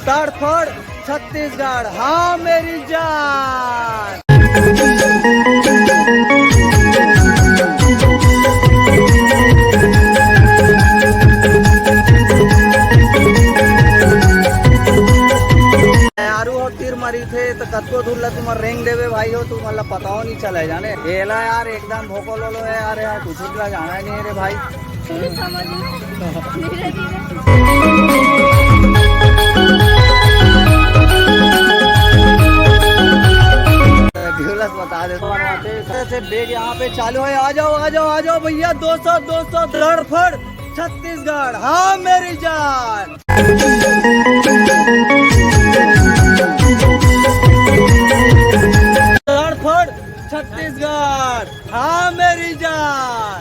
तड़फड़ छत्तीसगढ़, हाँ मेरी जान। तीर मरी थे तो कतको दूर ला तुम रेंग देवे भाई हो, तुम मतलब पता हो नहीं चले जाने एला यार एकदम भोको लो है यार, यार कुछ ला जाना ही नहीं रे भाई। बता दे बेग यहाँ पे चालू है, आ जाओ आ जाओ आ जाओ भैया, 200 तड़फड़ छत्तीसगढ़, हाँ मेरी जान। तड़फड़ छत्तीसगढ़, हाँ मेरी जान।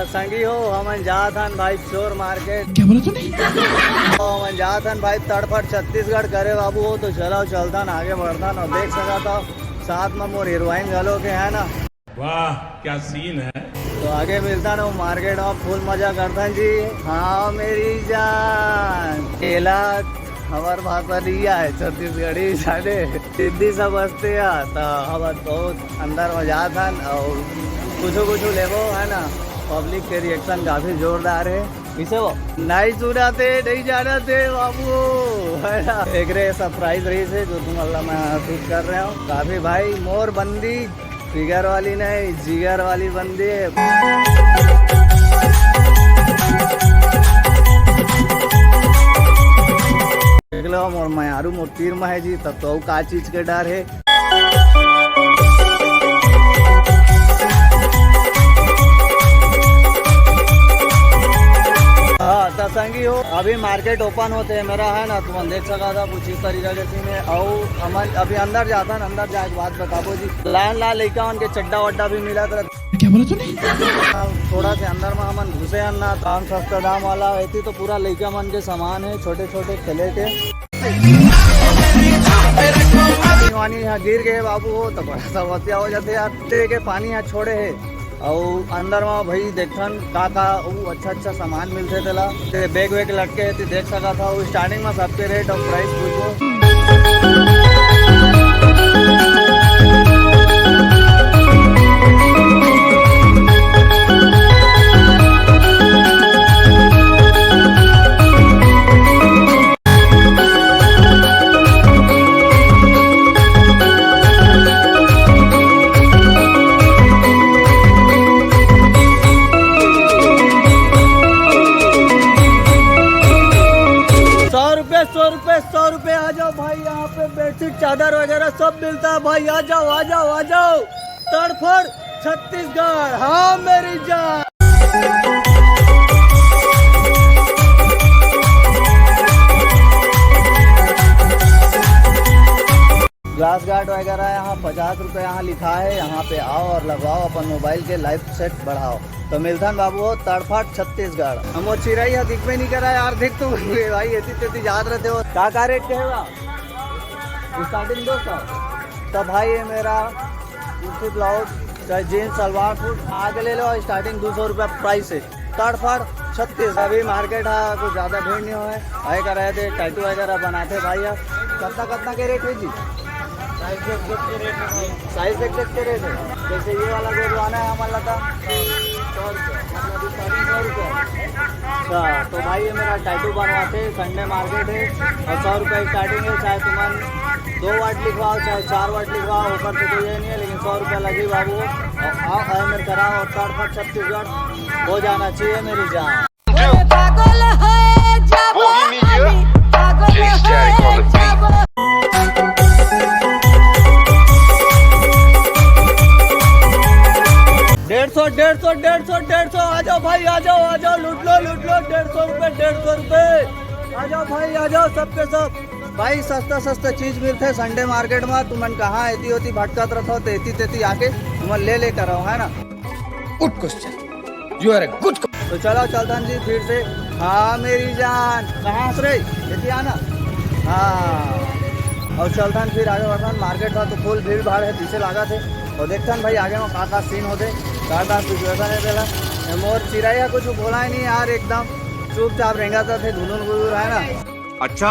संगी हो हम जाथन भाई चोर मार्केट, क्या बोला तूने? हम जाथन भाई तड़फड़ छत्तीसगढ़ करे बाबू हो तो चलो चलतन आगे बढ़तन और देख सका था साथ में मोर हीरोइन गलो के है ना। वाह क्या सीन है। तो आगे मिलता ना मार्केट में फुल मजा करता जी, हाँ मेरी जान। केला हमार भाषा लिया है छत्तीसगढ़ी साढ़े सिद्धि समझते हैं तो हम बहुत अंदर में जाथन और कुछ लेवो है ना। पब्लिक के रिएक्शन काफी जोरदार है, इसे वो नहीं सुना थे नहीं जाना थे बाबू है ना। एक रे सरप्राइज रही से जो तुम अल्लाह मैं शूट कर रहे हो काफी भाई, मोर बंदी फिगर वाली नहीं जिगर वाली बंदी है। देख लो मोर मारू मोर तीर में है जी, तब तो का चीज के डर है। हाँ संगी हो अभी मार्केट ओपन होते है मेरा है ना, तुम देख सका था कुछ इस तरीका के में। और हम अभी अंदर जाता है, अंदर जाए बात बताबो जी। लाइन ला लड़का उनके चड्डा वड्डा भी मिला था, क्या बोला तूने? थोड़ा से अंदर में हम घुसे ना, दाम सस्ता दाम वाला ऐसी तो पूरा लड़का मन के सामान है, छोटे छोटे खेले के पानी यहाँ गिर गए बाबू हो तो बड़ा समस्या हो जाते यार। के पानी यहाँ छोड़े है और अंदर में भाई देखन का अच्छा सामान मिलते तेला, बैग वैग लटके थे देख सका था। स्टार्टिंग में सबके रेट और प्राइस पूछो। ₹100 आ जाओ भाई, यहाँ पे बेडशीट चादर वगैरह सब मिलता है भाई, आ जाओ आ जाओ आ जाओ। तड़फड़ छत्तीसगढ़, हाँ मेरी जान। ग्लास गार्ड वगैरह यहाँ ₹50 यहाँ लिखा है, यहाँ पे आओ और लगवाओ अपन मोबाइल के लाइफ सेट बढ़ाओ। तो मिल्थन बाबू हो तड़फड़ छत्तीसगढ़, हम वो चिराई है दिख में नहीं करा यार, दिख तो भाई ऐसी तेती याद रहते हो। का रेट कहेगा स्टार्टिंग 200। तो भाई ये मेरा कुर्ती ब्लाउज चाहे जीन्स सलवार सूट आगे ले लो, स्टार्टिंग ₹200 प्राइस है। तड़फड़ छत्तीस अभी मार्केट है, कुछ ज़्यादा भीड़ नहीं हुआ है। आए कर रहे थे टैटू वगैरह बनाते भाई। अब कितना के रेट है जी? साइज एग्जैक्ट के रेट है। जैसे ये वाला जो बनवाना है हमारा था ₹100, अच्छा। तो भाई ये मेरा टैटू बनवाते संडे मार्केट है और ₹100 स्टार्टिंग है। चाहे तुम 2 वाट लिखवाओ चाहे 4 वाट लिखवाओ, ऊपर से कोई ये नहीं है, लेकिन ₹100 लगी बाबू। आओ आए मेरे कराओ और तड़फड़ छत्तीसगढ़ हो जाना चाहिए मेरी जान। ₹150 आ जाओ भाई, आ जाओ लूट लो ₹150 आ जाओ भाई, आ जाओ सबके सब भाई। सस्ता चीज मिलते है संडे मार्केट में। तुमन कहाँ एती होती भटकत रहो तो एती तेती आके तुम ले कर रहो है ना। Good question, you are a good. तो चलो चलतन जी फिर से, हाँ मेरी जान। कहाँ से रही एती आना, हाँ और चलथन फिर आगे बढ़थन। मार्केट था तो फुल भीड़ भाड़ है, पीछे लागा थे और देखथन भाई आगे में का सीन होते, का सिचुएशन है। पहला मोर चिड़ैया कुछ बोला ही नहीं यार, एकदम चुपचाप रेंगाता थे, धुनुन गुदुर है ना। अच्छा,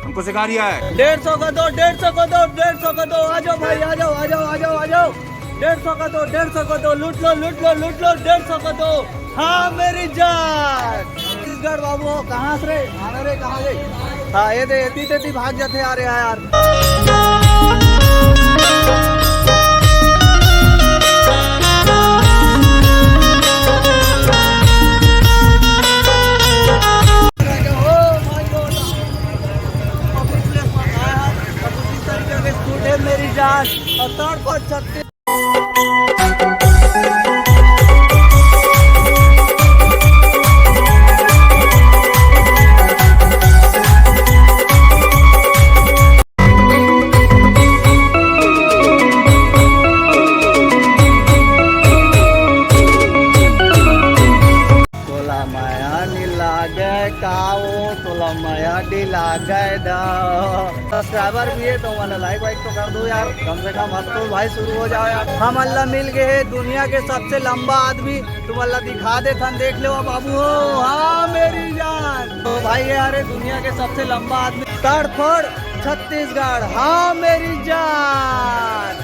हमको सिखा रिया है। 150 का दो, 150 का दो, 150 का दो, आ जाओ भाई, आ जाओ आ जाओ आ जाओ आ जाओ। 150 का दो, 150 का दो, लूट लो लूट लो लूट लो, 150 का दो। हाँ मेरी जान छत्तीसगढ़ बाबू, कहाँ से रे आना रे, कहाँ गई? हाँ ये दे, एती तेती भाग जाते आ रहे हैं यार। मेरी जान और तौर पर छत्तीस तोला माया नीला गए काओ, तोला माया ढीला गए दा। सब्सक्राइबर भी है तो मैंने लाइक वाइक तो कर दो यार, कम से कम अब तो भाई शुरू हो जाओ यार। हम अल्लाह मिल गए है दुनिया के सबसे लंबा आदमी, तुम अल्लाह दिखा दे थन, देख लो बाबू हो। हाँ मेरी जान तो भाई यार दुनिया के सबसे लंबा आदमी तड़फड़ छत्तीसगढ़। हाँ मेरी जान।